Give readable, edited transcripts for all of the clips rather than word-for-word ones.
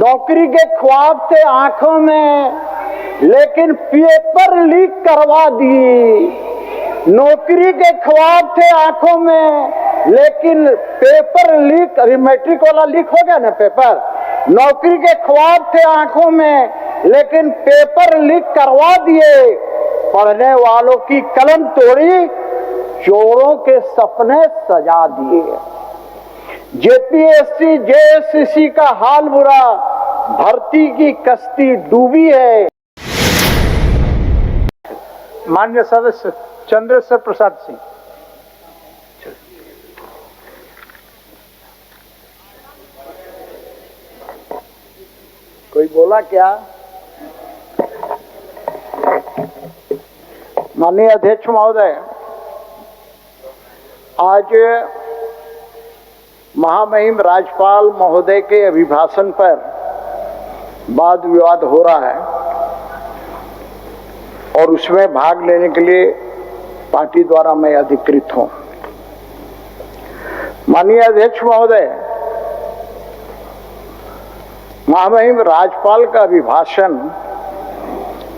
नौकरी के ख्वाब थे आंखों में, लेकिन पेपर लीक करवा दिए। नौकरी के ख्वाब थे आंखों में, लेकिन पेपर लीक, अभी मैट्रिक वाला लीक हो गया ना पेपर। नौकरी के ख्वाब थे आंखों में, लेकिन पेपर लीक करवा दिए। पढ़ने वालों की कलम तोड़ी, चोरों के सपने सजा दिए। जेपीएससी जेएससीसी का हाल बुरा, भर्ती की कश्ती डूबी है। माननीय सदस्य चंद्रेश्वर प्रसाद सिंह। कोई बोला क्या? माननीय अध्यक्ष महोदय, आज महामहिम राज्यपाल महोदय के अभिभाषण पर वाद विवाद हो रहा है और उसमें भाग लेने के लिए पार्टी द्वारा मैं अधिकृत हूं। माननीय अध्यक्ष महोदय, महामहिम राज्यपाल का अभिभाषण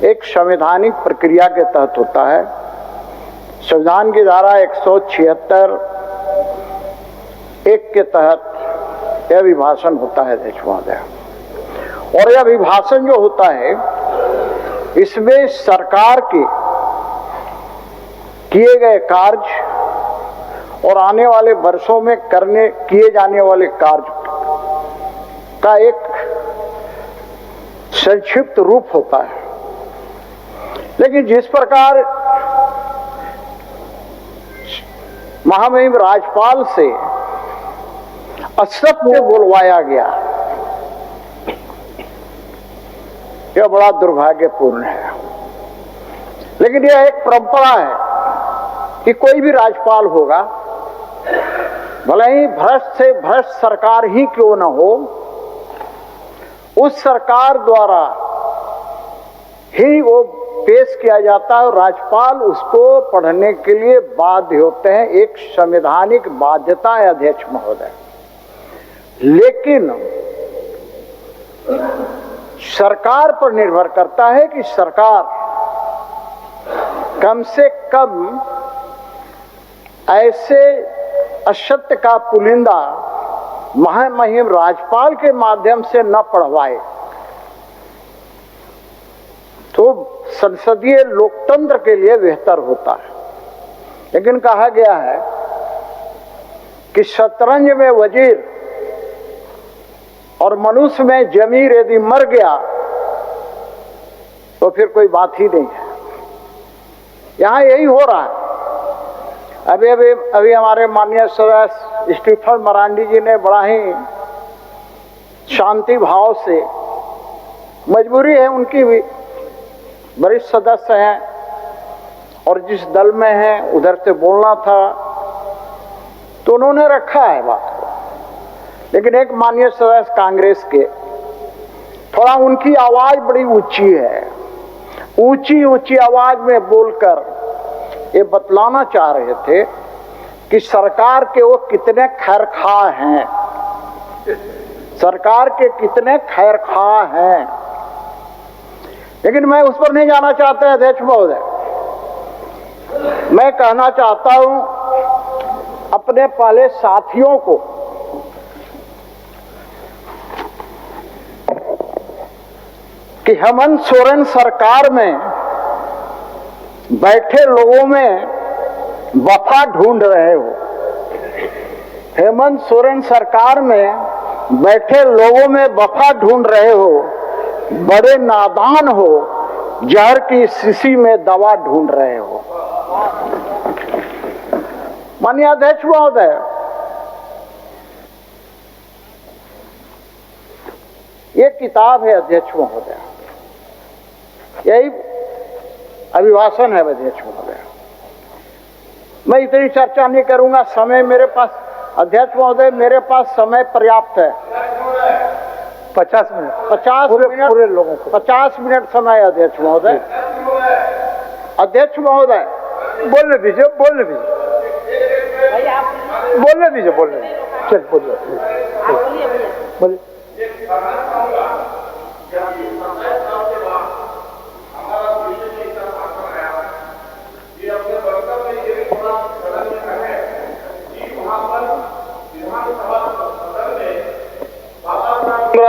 एक संवैधानिक प्रक्रिया के तहत होता है। संविधान की धारा 176 एक के तहत यह अभिभाषण होता है अध्यक्ष महोदय। और यह अभिभाषण जो होता है, इसमें सरकार के किए गए कार्य और आने वाले वर्षों में किए जाने वाले कार्य का एक संक्षिप्त रूप होता है। लेकिन जिस प्रकार महामहिम राज्यपाल से असत्य बोलवाया गया, यह बड़ा दुर्भाग्यपूर्ण है। लेकिन यह एक परंपरा है कि कोई भी राज्यपाल होगा, भले ही भ्रष्ट से भ्रष्ट सरकार ही क्यों न हो, उस सरकार द्वारा ही वो पेश किया जाता है और राज्यपाल उसको पढ़ने के लिए बाध्य होते हैं। एक संवैधानिक बाध्यता है अध्यक्ष महोदय। लेकिन सरकार पर निर्भर करता है कि सरकार कम से कम ऐसे असत्य का पुलिंदा महामहिम राज्यपाल के माध्यम से न पढ़वाए, तो संसदीय लोकतंत्र के लिए बेहतर होता है। लेकिन कहा गया है कि शतरंज में वजीर और मनुष्य में जमीर यदि मर गया तो फिर कोई बात ही नहीं है। यहां यही हो रहा है। अभी हमारे माननीय सदस्य स्टीफन मरांडी जी ने बड़ा ही शांति भाव से, मजबूरी है उनकी भी, वरिष्ठ सदस्य हैं और जिस दल में हैं उधर से बोलना था तो उन्होंने रखा है बात को। लेकिन एक माननीय सदस्य कांग्रेस के, थोड़ा उनकी आवाज बड़ी ऊंची है, ऊंची ऊंची आवाज में बोलकर ये बतलाना चाह रहे थे कि सरकार के वो कितने खैरखा हैं, सरकार के कितने खैरखा हैं। लेकिन मैं उस पर नहीं जाना चाहता अध्यक्ष महोदय। मैं कहना चाहता हूं अपने पहले साथियों को कि हेमंत सोरेन सरकार में बैठे लोगों में वफा ढूंढ रहे हो। हेमंत सोरेन सरकार में बैठे लोगों में वफा ढूंढ रहे हो, बड़े नादान हो, जहर की शीशी में दवा ढूंढ रहे हो। माननीय अध्यक्ष महोदय, ये किताब है अध्यक्ष महोदय, यही अभिभाषण है अध्यक्ष महोदय। मैं इतनी चर्चा नहीं करूंगा, समय मेरे पास, अध्यक्ष महोदय मेरे पास समय पर्याप्त है। 50 मिनट, 50 मिनट पूरे लोगों को 50 मिनट समय अध्यक्ष महोदय। अध्यक्ष महोदय बोलने दीजिए, बोलने दीजिए, बोलने दीजिए, बोलने दीजिए। चल बोलिए, बोलिए।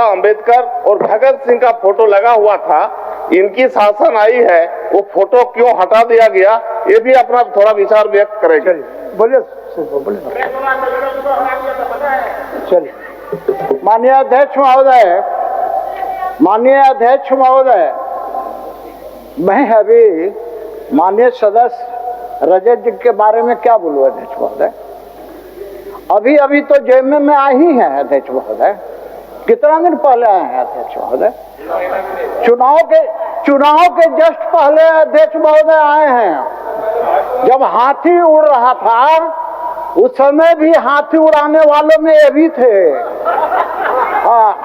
भीमराव अंबेडकर और भगत सिंह का फोटो लगा हुआ था, इनकी शासन आई है, वो फोटो क्यों हटा दिया गया, ये भी अपना थोड़ा विचार व्यक्त करेंगे। बोलिए बोलिए। चलिए। माननीय अध्यक्ष महोदय, मैं अभी माननीय सदस्य रजत जी के बारे में क्या बोलूं अध्यक्ष महोदय। अभी तो जेल में आई हैं अध्यक्ष महोदय, कितना दिन पहले आए हैं अध्यक्ष महोदय, चुनाव के जस्ट पहले अध्यक्ष महोदय आए हैं। जब हाथी उड़ रहा था उस समय भी हाथी उड़ाने वालों में ये भी थे।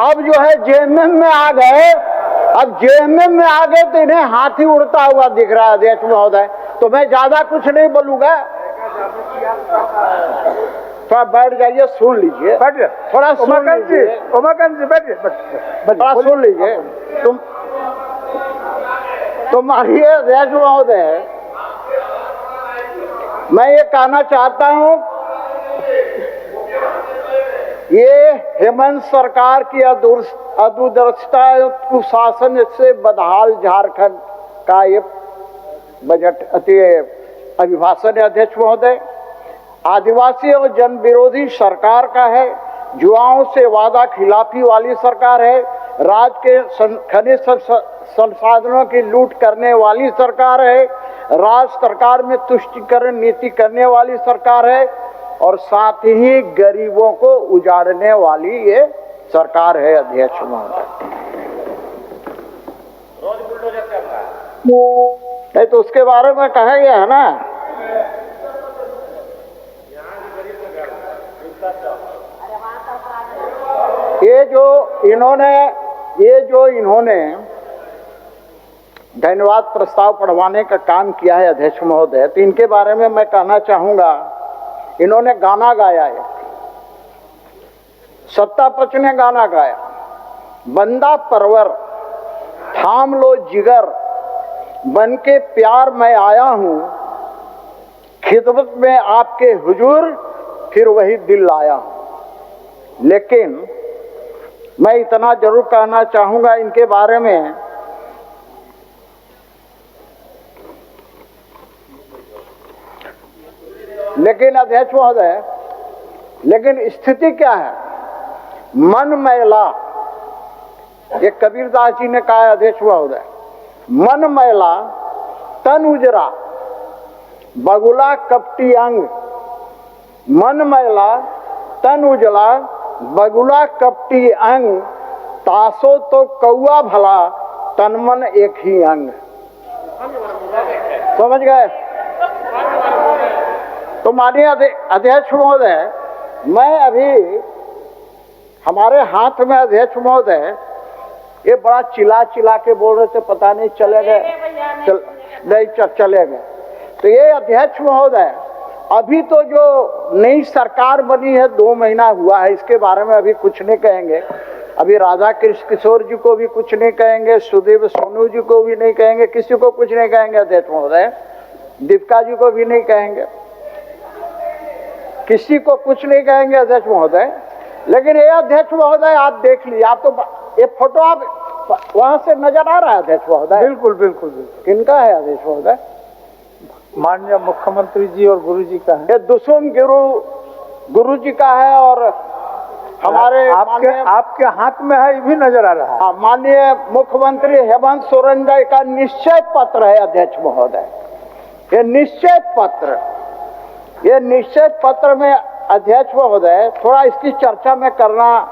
अब जो है जेएमएम में आ गए, अब जेएमएम में आ गए तो इन्हें हाथी उड़ता हुआ दिख रहा है अध्यक्ष महोदय। तो मैं ज्यादा कुछ नहीं बोलूंगा, थोड़ा बैठ जाइए, सुन लीजिए, थोड़ा उमाकांत जी बैठिए, थोड़ा सुन लीजिए। तुम मानिए अध्यक्ष महोदय, मैं ये कहना चाहता हूं, ये हेमंत सरकार की अदूरदर्शिता कुशासन से बदहाल झारखंड का ये बजट अभिभाषण है अध्यक्ष महोदय। आदिवासी और जन विरोधी सरकार का है, युवाओं से वादा खिलाफी वाली सरकार है, राज्य के खनिज संसाधनों की लूट करने वाली सरकार है, राज्य सरकार में तुष्टीकरण नीति करने वाली सरकार है, और साथ ही गरीबों को उजाड़ने वाली ये सरकार है अध्यक्ष महोदय। नहीं तो उसके बारे में कहा गया है ना, ये जो इन्होंने धन्यवाद प्रस्ताव पढ़वाने का काम किया है अध्यक्ष महोदय, तो इनके बारे में मैं कहना चाहूंगा, इन्होंने गाना गाया है, सत्ता पक्ष ने गाना गाया, बंदा परवर थाम लो जिगर बन के प्यार मैं आया हूं, खिदमत में आपके हुजूर फिर वही दिल लाया हूं। लेकिन मैं इतना जरूर कहना चाहूंगा इनके बारे में, लेकिन अध्यक्ष महोदय, लेकिन स्थिति क्या है, मन मैला, ये कबीरदास जी ने कहा है अध्यक्ष महोदय, मन मैला तन उजरा बगुला कपटी अंग, मन मैला तन उजला बगुला कपटी अंग, तासो तो कौआ भला तन मन एक ही अंग। समझ गए? तो माननीय अध्यक्ष महोदय, मैं अभी हमारे हाथ में अध्यक्ष महोदय ये बड़ा चिल्ला के बोल रहे थे, पता नहीं चले गए, चले गए। तो ये अध्यक्ष महोदय, अभी तो जो नई सरकार बनी है 2 महीना हुआ है, इसके बारे में अभी कुछ नहीं कहेंगे। अभी राधा कृष्ण किशोर जी को भी कुछ नहीं कहेंगे, सुदेव सोनू जी को भी नहीं कहेंगे, किसी को कुछ नहीं कहेंगे अध्यक्ष महोदय, दीपिका जी को भी नहीं कहेंगे, किसी को कुछ नहीं कहेंगे अध्यक्ष महोदय। लेकिन ये अध्यक्ष महोदय आप देख लीजिए, आप तो ये फोटो आप वहां से नजर आ रहा है अध्यक्ष महोदय। बिल्कुल बिल्कुल बिल्कुल। किनका है अध्यक्ष महोदय? माननीय मुख्यमंत्री जी और गुरु जी का है। ये दुसुम गुरु जी का है, और हमारे आपके हाथ में है, ये भी नजर आ रहा है। माननीय मुख्यमंत्री हेमंत सोरेन जी का निश्चय पत्र है अध्यक्ष महोदय। ये निश्चय पत्र में अध्यक्ष महोदय थोड़ा इसकी चर्चा में करना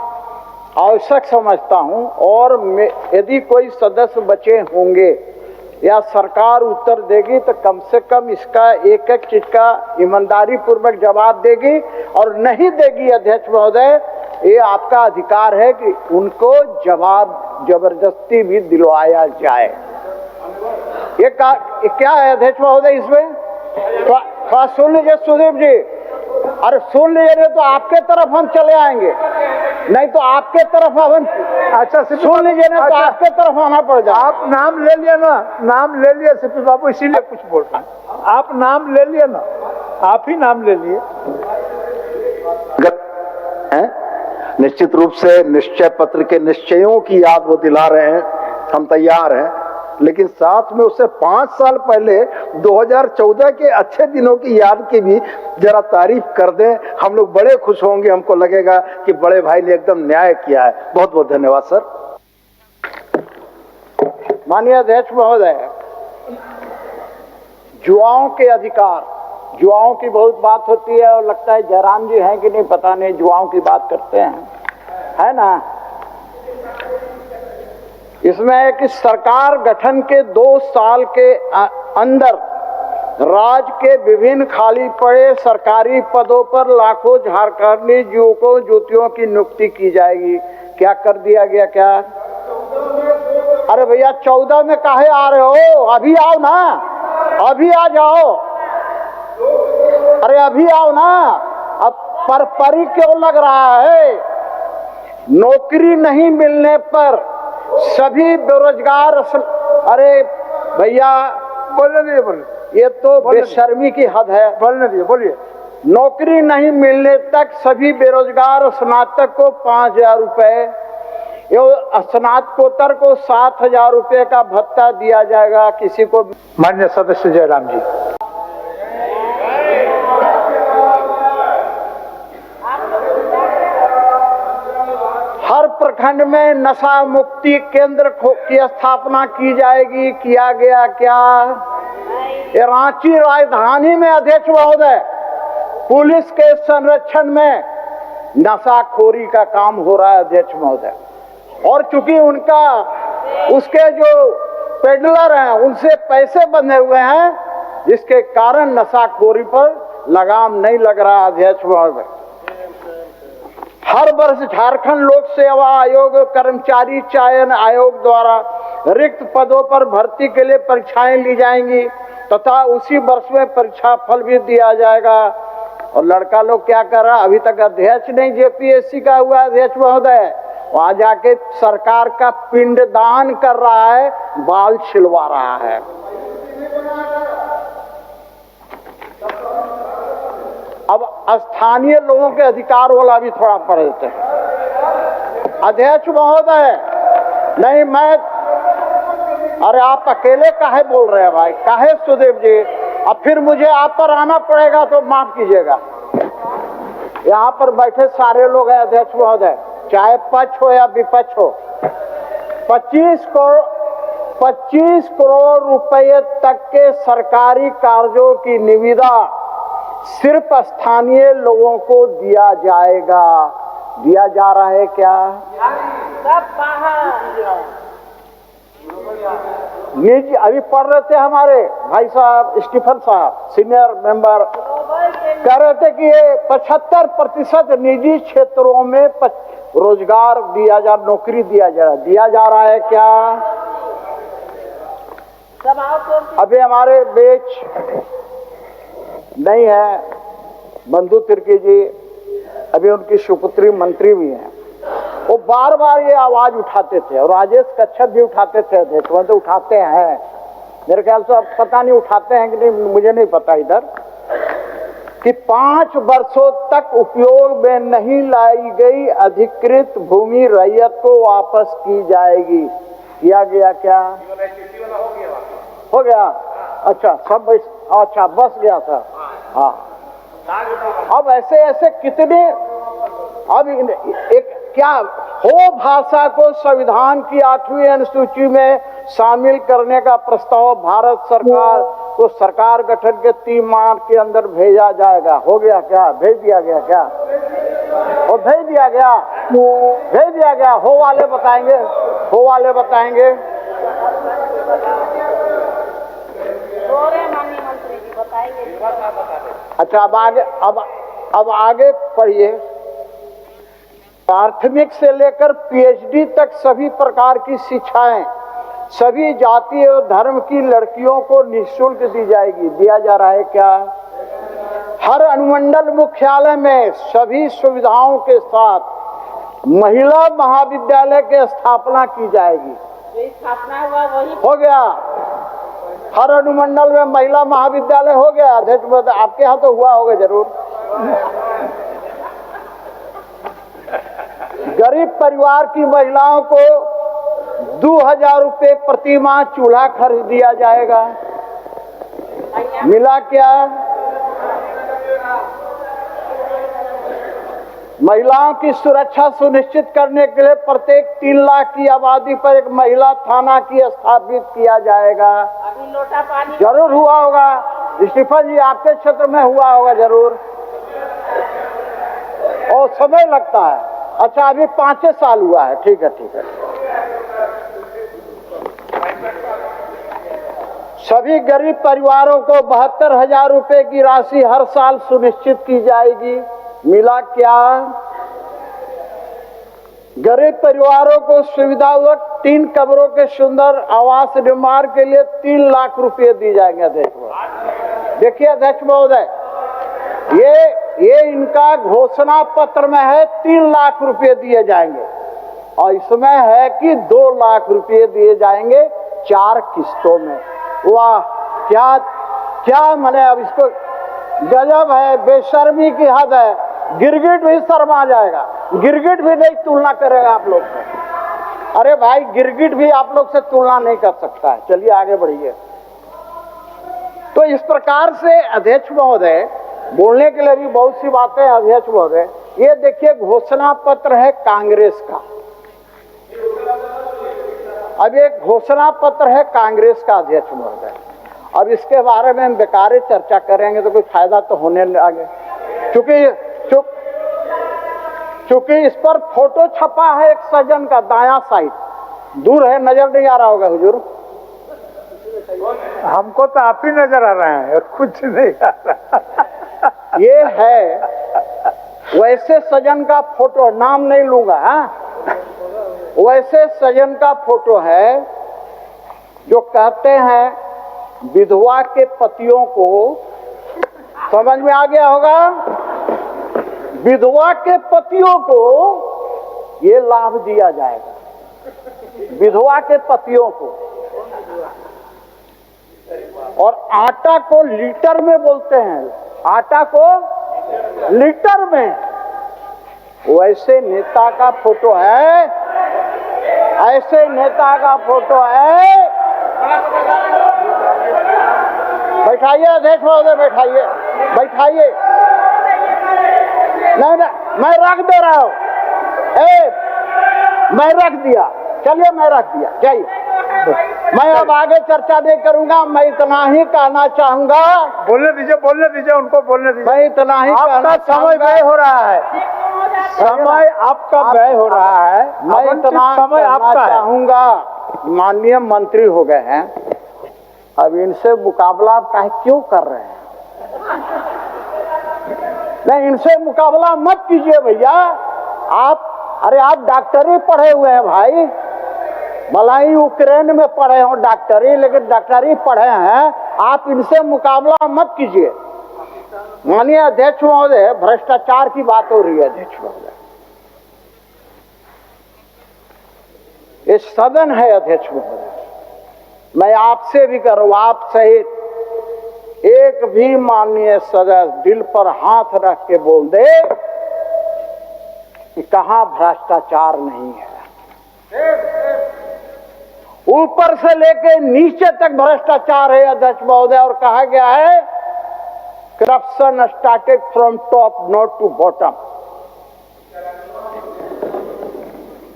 आवश्यक समझता हूं, और यदि कोई सदस्य बचे होंगे या सरकार उत्तर देगी तो कम से कम इसका एक चीज का ईमानदारी पूर्वक जवाब देगी, और नहीं देगी अध्यक्ष महोदय, ये आपका अधिकार है कि उनको जवाब जबरदस्ती भी दिलवाया जाए। ये क्या है अध्यक्ष महोदय इसमें? थोड़ा सुन लीजिए सुदीप जी, अरे सुन लीजिए, तो आपके तरफ हम चले आएंगे, नहीं तो आपके तरफ हम, अच्छा सुन लीजिए ना, तो आपके तरफ आना पड़ जाए। आप नाम ले लिया ना, नाम ले लिया सीपी बाबू, इसीलिए कुछ बोल रहे हैं। आप नाम ले लिया ना, आप ही नाम ले लिए। निश्चित रूप से निश्चय पत्र के निश्चयों की याद वो दिला रहे हैं, हम तैयार हैं, लेकिन साथ में उससे 5 साल पहले 2014 के अच्छे दिनों की याद की भी जरा तारीफ कर दें, हम लोग बड़े खुश होंगे, हमको लगेगा कि बड़े भाई ने एकदम न्याय किया है। बहुत बहुत धन्यवाद सर। माननीय अध्यक्ष महोदय, युवाओं के अधिकार, युवाओं की बहुत बात होती है और लगता है जयराम जी हैं कि नहीं पता नहीं, युवाओं की बात करते हैं, है ना। इसमें है कि सरकार गठन के 2 साल के अंदर राज्य के विभिन्न खाली पड़े सरकारी पदों पर लाखों झारखंडी युवकों युवतियों की नियुक्ति की जाएगी। क्या कर दिया गया क्या? अरे भैया 14 में काहे आ रहे हो? अभी आओ ना, अभी आ जाओ, अरे अभी आओ ना। अब परपरी क्यों लग रहा है? नौकरी नहीं मिलने पर सभी बेरोजगार, अरे भैया बोलने दीजिए, बोलिए, ये तो बेशर्मी की हद है। बोलने दीजिए, बोलिए। नौकरी नहीं मिलने तक सभी बेरोजगार स्नातक को 5,000 रुपए, स्नातकोत्तर को 7,000 रुपए का भत्ता दिया जाएगा। किसी को माननीय सदस्य जयराम जी। हर प्रखंड में नशा मुक्ति केंद्र की स्थापना की जाएगी। किया गया क्या? ये रांची राजधानी में अध्यक्ष महोदय पुलिस के संरक्षण में नशाखोरी का काम हो रहा है अध्यक्ष महोदय, और चूंकि उनका उसके जो पेडलर हैं उनसे पैसे बंधे हुए हैं, जिसके कारण नशाखोरी पर लगाम नहीं लग रहा अध्यक्ष महोदय। हर वर्ष झारखंड लोक सेवा आयोग कर्मचारी चयन आयोग द्वारा रिक्त पदों पर भर्ती के लिए परीक्षाएं ली जाएंगी तथा उसी वर्ष में परीक्षा फल भी दिया जाएगा। और लड़का लोग क्या कर रहा है? अभी तक अध्यक्ष नहीं जेपीएससी का हुआ अध्यक्ष महोदय, वहां जाके सरकार का पिंडदान कर रहा है, बाल छिलवा रहा है। अब स्थानीय लोगों के अधिकार वाला भी थोड़ा पढ़ देते हैं अध्यक्ष महोदय। नहीं मैं, अरे आप अकेले काहे बोल रहे हैं भाई? काहे सुदेव जी? अब फिर मुझे आप पर आना पड़ेगा तो माफ कीजिएगा। यहाँ पर बैठे सारे लोग हैं अध्यक्ष महोदय, चाहे पक्ष हो या विपक्ष हो। 25 करोड़ रुपए तक के सरकारी कार्यों की निविदा सिर्फ स्थानीय लोगों को दिया जाएगा। दिया जा रहा है क्या? निजी अभी पढ़ रहे थे हमारे भाई साहब स्टीफन साहब सीनियर मेंबर, कह रहे थे कि ये 75% निजी क्षेत्रों में रोजगार दिया जा, नौकरी दिया जा रहा है क्या? अभी हमारे बीच नहीं है बंधु तिर्की जी, अभी उनकी सुपुत्री मंत्री भी हैं, वो बार बार ये आवाज उठाते थे और राजेश कच्छप भी उठाते थे अध्यक्ष, तो उठाते हैं मेरे ख्याल से, अब पता नहीं उठाते हैं कि नहीं, मुझे नहीं पता इधर, कि 5 वर्षों तक उपयोग में नहीं लाई गई अधिकृत भूमि रैयत को वापस की जाएगी। किया गया क्या? हो गया? अच्छा सब, अच्छा बस गया था। हाँ, अब ऐसे ऐसे कितने, अब एक क्या हो भाषा को संविधान की 8वीं अनुसूची में शामिल करने का प्रस्ताव भारत सरकार को सरकार गठन के 3 माह के अंदर भेजा जाएगा। हो गया क्या? भेज दिया गया क्या? और भेज दिया गया, भेज दिया गया। हो वाले बताएंगे, हो वाले बताएंगे। अच्छा अब आगे पढ़िए। प्राथमिक से लेकर पीएचडी तक सभी प्रकार की शिक्षाएं सभी जाति और धर्म की लड़कियों को निःशुल्क दी जाएगी। दिया जा रहा है क्या? हर अनुमंडल मुख्यालय में सभी सुविधाओं के साथ महिला महाविद्यालय की स्थापना की जाएगी। स्थापना हुआ वही हो गया। हर अनुमंडल में महिला महाविद्यालय हो गया। अध्यक्ष आपके यहाँ तो हुआ होगा जरूर। गरीब परिवार की महिलाओं को 2000 रुपये प्रति माह चूल्हा खरीद दिया जाएगा। मिला क्या? महिलाओं की सुरक्षा सुनिश्चित करने के लिए प्रत्येक 3 लाख की आबादी पर एक महिला थाना की स्थापित किया जाएगा। जरूर हुआ होगा स्टीफन जी, आपके क्षेत्र में हुआ होगा जरूर, और समय लगता है। अच्छा, अभी 5 साल हुआ है, ठीक है ठीक है। सभी गरीब परिवारों को 72,000 रुपए की राशि हर साल सुनिश्चित की जाएगी। मिला क्या? गरीब परिवारों को सुविधापूर्वक 3 कमरों के सुंदर आवास निर्माण के लिए 3 लाख रुपए दिए जाएंगे। अध्यक्ष महोदय, देखिए अध्यक्ष महोदय, ये इनका घोषणा पत्र में है 3 लाख रुपए दिए जाएंगे, और इसमें है कि 2 लाख रुपए दिए जाएंगे 4 किस्तों में। वाह, क्या क्या मैंने, अब इसको गजब है, बेशर्मी की हद है। गिरगिट भी शर्मा जाएगा, गिरगिट भी नहीं तुलना करेगा आप लोग से। अरे भाई, गिरगिट भी आप लोग से तुलना नहीं कर सकता है। चलिए आगे बढ़िए। तो इस प्रकार से अध्यक्ष महोदय, बोलने के लिए भी बहुत सी बातें हैं अध्यक्ष महोदय। ये देखिए घोषणा पत्र है कांग्रेस का, अब एक घोषणा पत्र है कांग्रेस का अध्यक्ष महोदय। अब इसके बारे में हम बेकार चर्चा करेंगे तो कोई फायदा तो होने लगे, क्योंकि इस पर फोटो छपा है एक सज्जन का, दायां साइड, दूर है, नजर नहीं आ रहा होगा हुजूर। हमको तो आप ही नजर आ रहे हैं, कुछ नहीं आ रहा। ये है वैसे सज्जन का फोटो, नाम नहीं लूंगा, हाँ, वैसे सज्जन का फोटो है जो कहते हैं विधवा के पतियों को, समझ में आ गया होगा, विधवा के पतियों को ये लाभ दिया जाएगा, विधवा के पतियों को। और आटा को लीटर में बोलते हैं, आटा को लीटर में। वैसे नेता का फोटो है, ऐसे नेता का फोटो है। बैठाइए अध्यक्ष महोदय, बैठाइए बैठाइए। नहीं, मैं रख दे रहा हूँ, मैं रख दिया, चलिए मैं रख दिया, जाइए। मैं अब आगे चर्चा नहीं करूंगा, मैं इतना ही कहना चाहूंगा। बोलने दीजिए उनको बोलने दीजिए। मैं इतना ही कहना आपका समय व्यय हो रहा है, समय आपका व्यय हो रहा है। मैं इतना समय कहना आपका चाहूंगा, माननीय मंत्री हो गए हैं, अब इनसे मुकाबला आप काहे क्यों कर रहे हैं? नहीं, इनसे मुकाबला मत कीजिए भैया। अरे आप डॉक्टरी पढ़े हुए हैं भाई, भला ही यूक्रेन में पढ़े हो डॉक्टरी, लेकिन डॉक्टरी पढ़े हैं, आप इनसे मुकाबला मत कीजिए। माननीय अध्यक्ष महोदय, भ्रष्टाचार की बात हो रही है अध्यक्ष महोदय, ये सदन है अध्यक्ष महोदय। मैं आपसे भी करूं, आप सहित एक भी माननीय सदस्य दिल पर हाथ रख के बोल दे कि कहां भ्रष्टाचार नहीं है। ऊपर से लेके नीचे तक भ्रष्टाचार है अध्यक्ष महोदय, और कहा गया है corruption started from top not to bottom.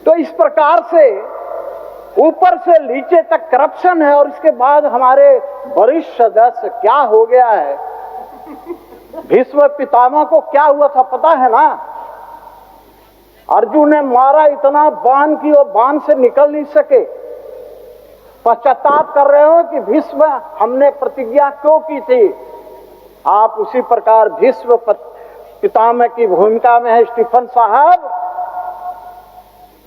तो इस प्रकार से ऊपर से नीचे तक करप्शन है। और इसके बाद हमारे वरिष्ठ सदस्य, क्या हो गया है, भीष्म पितामह को क्या हुआ था पता है ना? अर्जुन ने मारा इतना बाण की वो बाण से निकल नहीं सके। पश्चाताप कर रहे हो कि भीष्म हमने प्रतिज्ञा क्यों की थी? आप उसी प्रकार भीष्म पितामह की भूमिका में है स्टीफन साहब।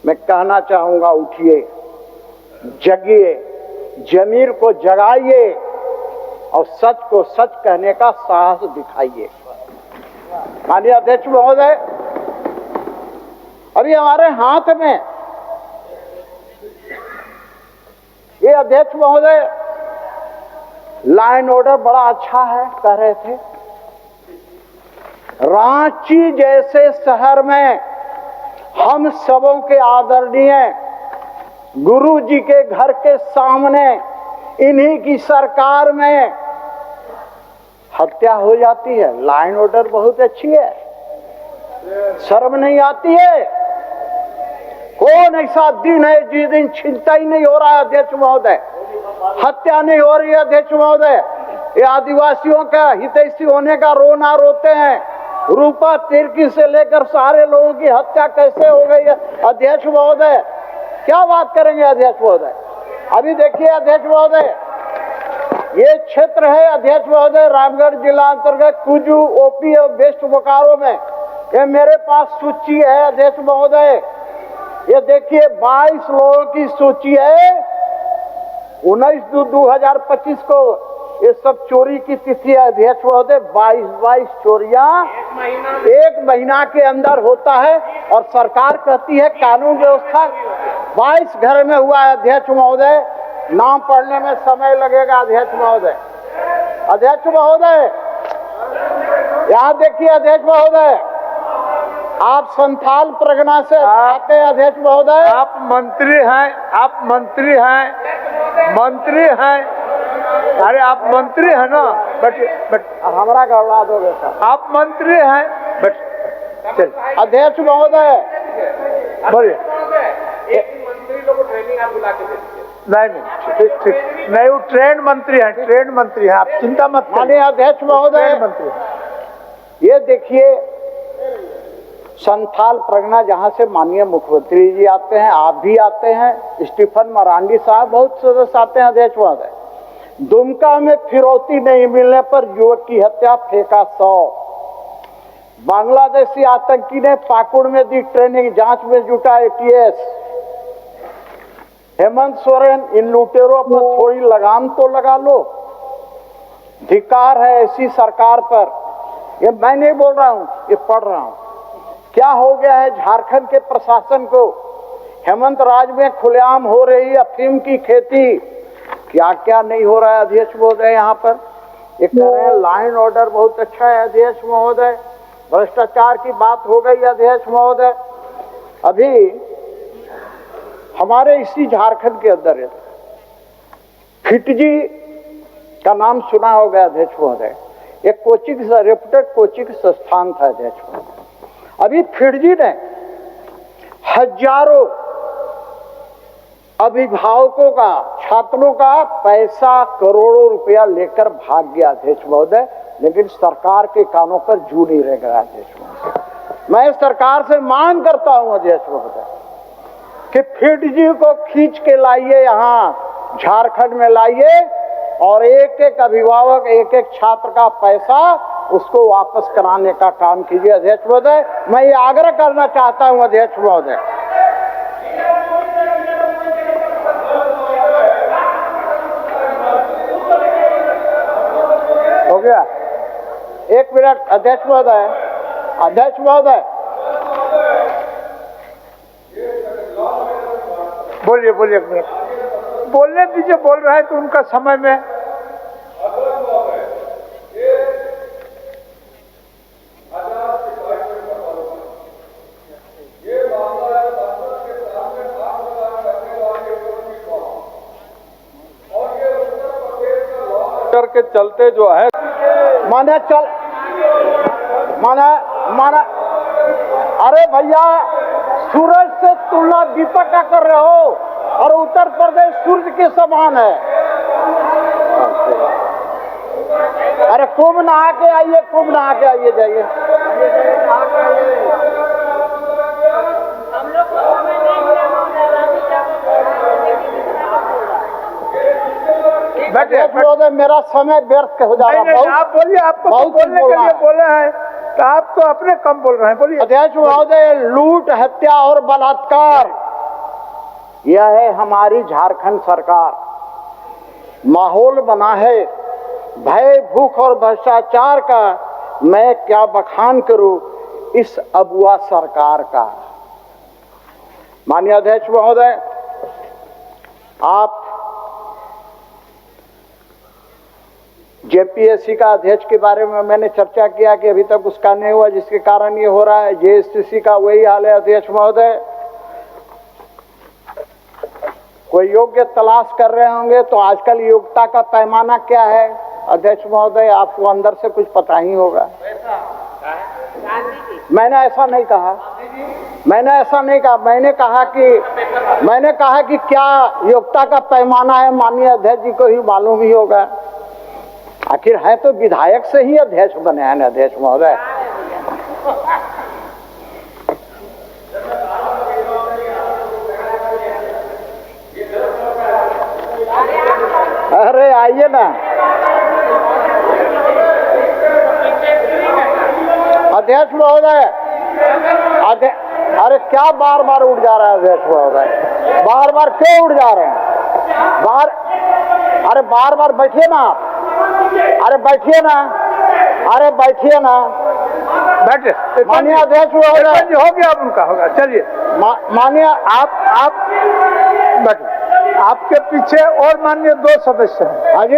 मैं कहना चाहूंगा, उठिए, जगिए, जमीर को जगाइए और सच को सच कहने का साहस दिखाइए। माननीय अध्यक्ष महोदय, अभी हमारे हाथ में ये अध्यक्ष महोदय लाइन ऑर्डर बड़ा अच्छा है कह रहे थे। रांची जैसे शहर में हम सबों के आदरणीय गुरु जी के घर के सामने इन्हीं की सरकार में हत्या हो जाती है। लाइन ऑर्डर बहुत अच्छी है, शर्म नहीं आती है? कौन ऐसा दिन है जिस दिन चिंता ही नहीं हो रहा है अध्यक्ष महोदय, हत्या नहीं हो रही है अध्यक्ष महोदय? ये आदिवासियों का हितैषी होने का रोना रोते हैं। रूपा तिर्की से लेकर सारे लोगों की हत्या कैसे हो गई है अध्यक्ष महोदय? क्या बात करेंगे अध्यक्ष महोदय? अभी देखिए अध्यक्ष महोदय, ये क्षेत्र है अध्यक्ष महोदय रामगढ़ जिला अंतर्गत कुजू ओपी और वेस्ट बोकारो में। ये मेरे पास सूची है अध्यक्ष महोदय, ये देखिए 22 लोगों की सूची है। 19/2/2025 को ये सब चोरी की तिथि है अध्यक्ष महोदय। 22 चोरियां एक महीना के अंदर होता है और सरकार कहती है कानून व्यवस्था। 22 घर में हुआ है अध्यक्ष महोदय, नाम पढ़ने में समय लगेगा अध्यक्ष महोदय। अध्यक्ष महोदय यहाँ देखिए अध्यक्ष महोदय, आप संथाल परगना से आते हैं अध्यक्ष महोदय। आप मंत्री हैं, आप मंत्री हैं, मंत्री हैं। अरे आप मंत्री हैं ना, बट हमारा गड़बड़ा दोगे सर। आप मंत्री हैं, बट अध्यक्ष महोदय बोलिए। मंत्री लोग को ट्रेनिंग आप बुला के दे दीजिए। नहीं ठीक ठीक नहीं, वो ट्रेंड मंत्री हैं, ट्रेंड मंत्री हैं, आप चिंता मत करिए। माननीय अध्यक्ष महोदय मंत्री ये देखिए संथाल परगना जहां से माननीय मुख्यमंत्री जी आते हैं, आप भी आते हैं, स्टीफन मरांडी साहब बहुत सदस्य आते हैं अध्यक्ष महोदय। दुमका में फिरौती नहीं मिलने पर युवक की हत्या, फेंका 100। बांग्लादेशी आतंकी ने पाकुड़ में दी ट्रेनिंग, जांच में जुटा ATS। हेमंत सोरेन इन लुटेरों पर थोड़ी लगाम तो लगा लो, धिक्कार है ऐसी सरकार पर। ये मैं नहीं बोल रहा हूं, ये पढ़ रहा हूं। क्या हो गया है झारखंड के प्रशासन को? हेमंत राज में खुलेआम हो रही अफीम की खेती, क्या क्या नहीं हो रहा है अध्यक्ष महोदय यहाँ पर। ये कह रहे हैं लाइन ऑर्डर बहुत अच्छा है अध्यक्ष महोदय, भ्रष्टाचार की बात हो गई अध्यक्ष महोदय। अभी हमारे इसी झारखंड के अंदर है, फिटजी का नाम सुना होगा अध्यक्ष महोदय, एक कोचिंग रेप्यूटेड कोचिंग संस्थान था अध्यक्ष महोदय। अभी फिटजी ने हजारों अभिभावकों का, छात्रों का पैसा करोड़ों रुपया लेकर भाग गया अध्यक्ष महोदय, लेकिन सरकार के कानों पर जू नहीं रह गया अध्यक्ष महोदय। मैं सरकार से मांग करता हूं अध्यक्ष महोदय कि फिटजी को खींच के लाइए, यहाँ झारखंड में लाइए और एक एक अभिभावक, एक एक छात्र का पैसा उसको वापस कराने का काम कीजिए अध्यक्ष महोदय। मैं ये आग्रह करना चाहता हूं अध्यक्ष महोदय। हो गया, एक मिनट अध्यक्ष महोदय, अध्यक्ष महोदय बोलिए बोलिए, एक मिनट बोलने दीजिए, बोल रहे हैं तो उनका समय में। के चलते जो है माने चल माना अरे भैया, सूरज से तुलना दीपक का कर रहे हो और उत्तर प्रदेश सूर्य के समान है। अरे कुंभ नहा के आइए, कुंभ नहा के आइए, जाइए। मेरा समय व्यर्थ हो जा रहा है। आप बोलिए, आपको तो बोलने के लिए बोले हैं, तो आप तो अपने कम बोल रहे हैं, बोलिए। अध्यक्ष महोदय, लूट, हत्या और बलात्कार, यह है हमारी झारखंड सरकार। माहौल बना है भय, भूख और भ्रष्टाचार का। मैं क्या बखान करूं इस अबुआ सरकार का। माननीय अध्यक्ष महोदय, आप जेपीएससी का अध्यक्ष के बारे में मैंने चर्चा किया कि अभी तक उसका नहीं हुआ, जिसके कारण ये हो रहा है। जेएससीसी का वही हाल है अध्यक्ष महोदय। कोई योग्य तलाश कर रहे होंगे तो आजकल योग्यता का पैमाना क्या है अध्यक्ष महोदय, आपको अंदर से कुछ पता ही होगा। मैंने ऐसा नहीं कहा, मैंने कहा कि क्या योग्यता का पैमाना है, माननीय अध्यक्ष जी को ही मालूम ही होगा। आखिर है तो विधायक से ही अध्यक्ष बने हैं ना अध्यक्ष महोदय। अरे आइए ना अध्यक्ष महोदय। अरे क्या बार बार उठ जा रहा है अध्यक्ष महोदय, बार बार क्यों उठ जा रहे हैं? अरे बार बार बैठिए ना आप, अरे बैठिए ना, बैठे माननीय अध्यक्ष महोदय। हो गया, अब उनका होगा, चलिए माननीय आप बैठे। आपके पीछे और माननीय 2 सदस्य हैं। हाँ जी,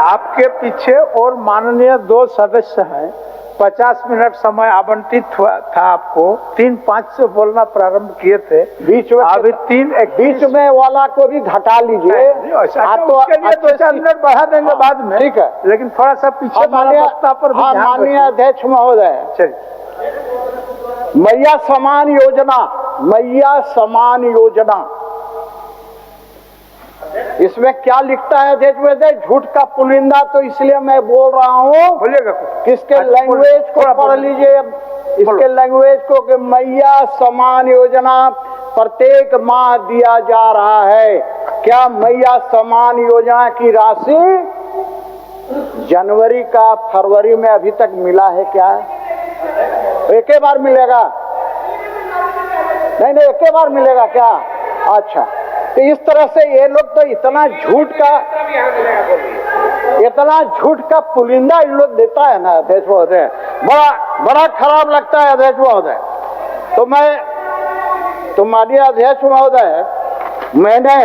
आपके पीछे और माननीय 2 सदस्य हैं। 50 मिनट समय आवंटित हुआ था आपको। 3-5 से बोलना प्रारंभ किए थे, बीच में अभी 3-1 बीच में वाला को भी घटा लीजिए। आप तो उसके लिए 2-4 मिनट बढ़ा देंगे बाद में, ठीक है, लेकिन थोड़ा सा पीछे वाले वक्ता पर भी ध्यान माननीय रखिए। अध्यक्ष महोदय, चलिए मैया समान योजना, इसमें क्या लिखता है अध्यक्ष महोदय? झूठ का पुलिंदा, तो इसलिए मैं बोल रहा हूँ, बोलिएगा किसके लैंग्वेज को पढ़ लीजिए, इसके लैंग्वेज को कि मैया समान योजना प्रत्येक माह दिया जा रहा है। क्या मैया समान योजना की राशि जनवरी का फरवरी में अभी तक मिला है क्या? एक ही बार मिलेगा? नहीं, एक ही बार मिलेगा क्या? अच्छा, तो इस तरह से ये लोग तो इतना झूठ का पुलिंदा इन लोग देता है ना अध्यक्ष महोदय, बड़ा खराब लगता है अध्यक्ष महोदय। तो माननीय अध्यक्ष महोदय, मैंने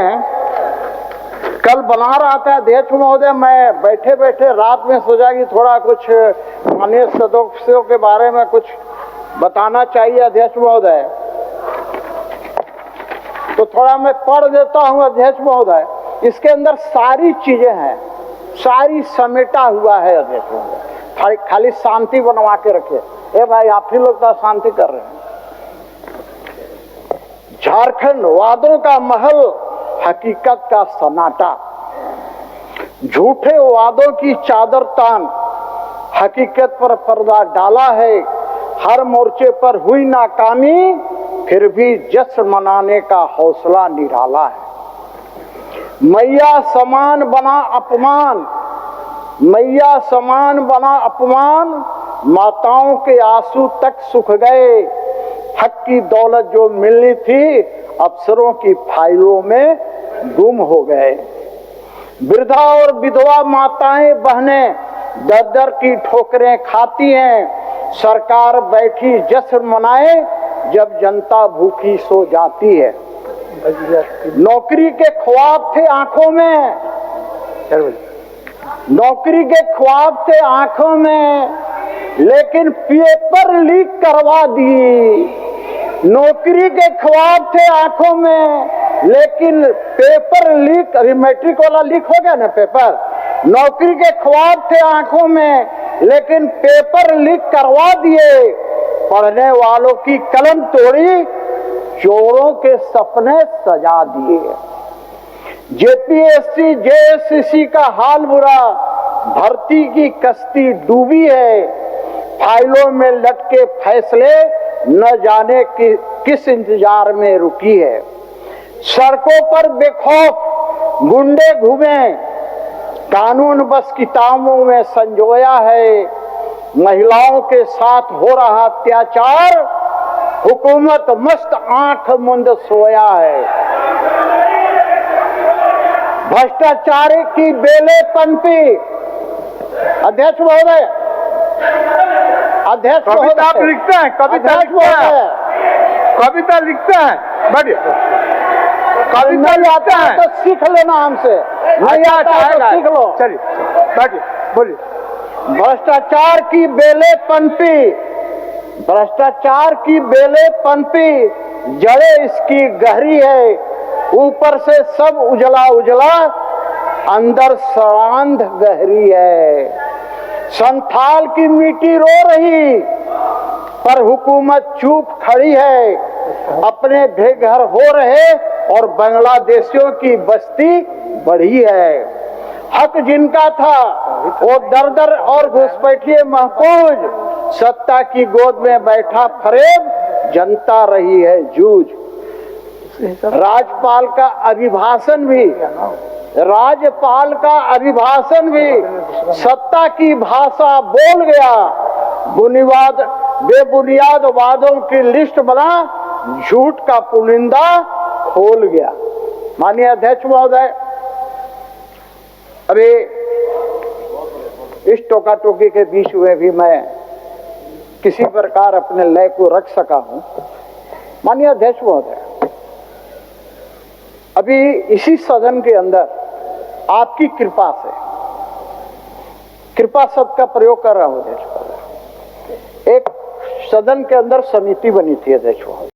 कल बना रहा था अध्यक्ष महोदय, मैं बैठे बैठे रात में सोचा कि थोड़ा कुछ माननीय सदस्यों के बारे में कुछ बताना चाहिए अध्यक्ष महोदय, तो थोड़ा मैं पढ़ देता हूं अध्यक्ष महोदय। इसके अंदर सारी चीजें हैं, सारी समेटा हुआ है अध्यक्ष महोदय। खाली शांति बनवा के रखे। ए भाई, आप ही लोग तो शांति कर रहे हैं। झारखंड वादों का महल, हकीकत का सन्नाटा, झूठे वादों की चादर तान, हकीकत पर पर्दा डाला है। हर मोर्चे पर हुई नाकामी, फिर भी जश्न मनाने का हौसला निराला है। मैया समान बना अपमान, माताओं के आंसू तक सूख गए। हक की दौलत जो मिलनी थी, अफसरों की फाइलों में गुम हो गए। वृद्धा और विधवा माताएं बहनें दर की ठोकरें खाती हैं। सरकार बैठी जश्न मनाए, जब जनता भूखी सो जाती है। नौकरी के ख्वाब थे आंखों में, लेकिन पेपर लीक करवा दी। नौकरी के ख्वाब थे आंखों में, लेकिन पेपर लीक, अभी मैट्रिक वाला लीक हो गया ना पेपर। नौकरी के ख्वाब थे आंखों में, लेकिन पेपर लीक करवा दिए। पढ़ने वालों की कलम तोड़ी, चोरों के सपने सजा दिए। जेपीएससी जेएससीसी का हाल बुरा, भर्ती की कश्ती डूबी है। फाइलों में लटके फैसले, न जाने किस इंतजार में रुकी है। सड़कों पर बेखौफ गुंडे घूमे, कानून बस किताबों में संजोया है। महिलाओं के साथ हो रहा अत्याचार, हुकूमत मस्त आंख मुंद सोया है। भ्रष्टाचार की बेले पनपी। अध्यक्ष महोदय, कविता आप लिखते हैं, कविता लिखते हैं, बैठिए। कभी नहीं आता है तो सीख लेना हमसे, नहीं आता है तो सीख लो। चलिए बैठिए, बोलिए। भ्रष्टाचार की बेले पनपी, भ्रष्टाचार की बेले पनपी, जड़े इसकी गहरी है, ऊपर से सब उजला उजला, अंदर स्वांध गहरी है। संथाल की मिट्टी रो रही, पर हुकूमत चुप खड़ी है। अपने बेघर हो रहे और बांग्लादेशियों की बस्ती बढ़ी है। हक जिनका था वो दर दर और घुसपैठिए महफूज, सत्ता की गोद में बैठा फरेब, जनता रही है जूझ। राज्यपाल का अभिभाषण भी, राज्यपाल का अभिभाषण भी सत्ता की भाषा बोल गया। बुनियाद बेबुनियाद वादों की लिस्ट बना, झूठ का पुलिंदा खोल गया। माननीय अध्यक्ष महोदय, अभी इस टोका टोकी के बीच में भी मैं किसी प्रकार अपने लय को रख सका हूं। माननीय अध्यक्ष महोदय, अभी इसी सदन के अंदर आपकी कृपा से, कृपा शब्द का प्रयोग कर रहा हूं अध्यक्ष महोदय, एक सदन के अंदर समिति बनी थी अध्यक्ष महोदय,